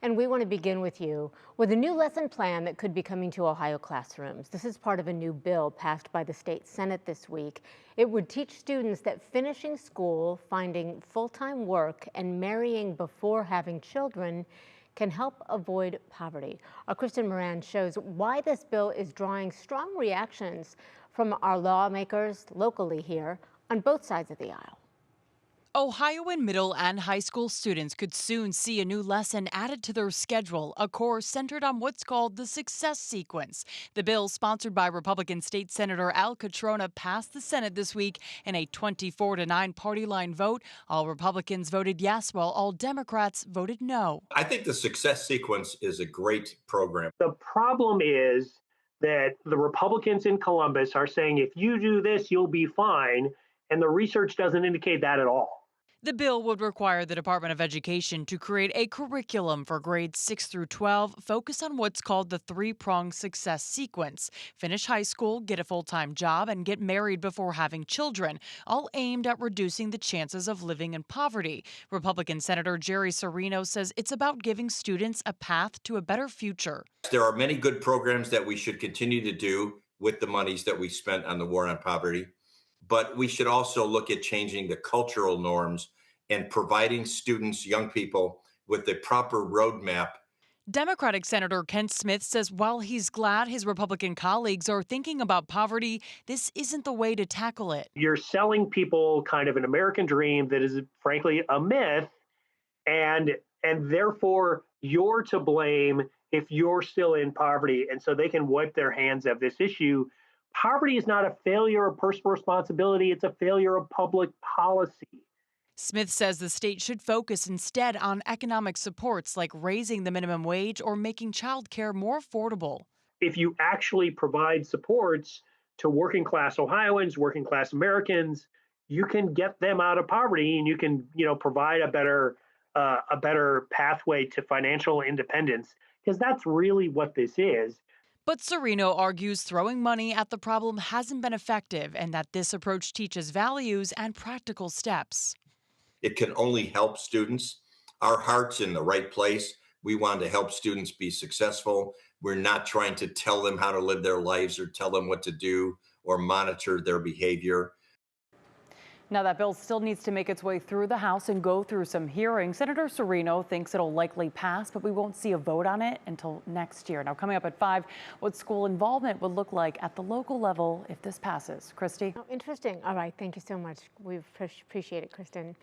And we want to begin with you with a new lesson plan that could be coming to Ohio classrooms. This is part of a new bill passed by the state Senate this week. It would teach students that finishing school, finding full-time work, and marrying before having children can help avoid poverty. Our Kristen Mirand shows why this bill is drawing strong reactions from our lawmakers locally here on both sides of the aisle. Ohioan middle and high school students could soon see a new lesson added to their schedule, a course centered on what's called the success sequence. The bill, sponsored by Republican State Senator Al Catrona, passed the Senate this week in a 24-9 party line vote. All Republicans voted yes, while all Democrats voted no. I think the success sequence is a great program. The problem is that the Republicans in Columbus are saying if you do this, you'll be fine. And the research doesn't indicate that at all. The bill would require the Department of Education to create a curriculum for grades 6 through 12, focus on what's called the three-pronged success sequence. Finish high school, get a full-time job, and get married before having children, all aimed at reducing the chances of living in poverty. Republican Senator Jerry Serino says it's about giving students a path to a better future. There are many good programs that we should continue to do with the monies that we spent on the war on poverty, but we should also look at changing the cultural norms and providing students, young people, with the proper roadmap. Democratic Senator Kent Smith says while he's glad his Republican colleagues are thinking about poverty, this isn't the way to tackle it. You're selling people kind of an American dream that is frankly a myth, and therefore you're to blame if you're still in poverty, and so they can wipe their hands of this issue. Poverty is not a failure of personal responsibility, it's a failure of public policy. Smith says the state should focus instead on economic supports like raising the minimum wage or making child care more affordable. If you actually provide supports to working class Ohioans, working class Americans, you can get them out of poverty, and you can, provide a better pathway to financial independence, because that's really what this is. But Serino argues throwing money at the problem hasn't been effective and that this approach teaches values and practical steps. It can only help students. Our heart's in the right place. We want to help students be successful. We're not trying to tell them how to live their lives or tell them what to do or monitor their behavior. Now, that bill still needs to make its way through the House and go through some hearings. Senator Serino thinks it'll likely pass, but we won't see a vote on it until next year. Now, coming up at 5, what school involvement would look like at the local level if this passes. Christy? Oh, interesting. All right. Thank you so much. We appreciate it, Kristen.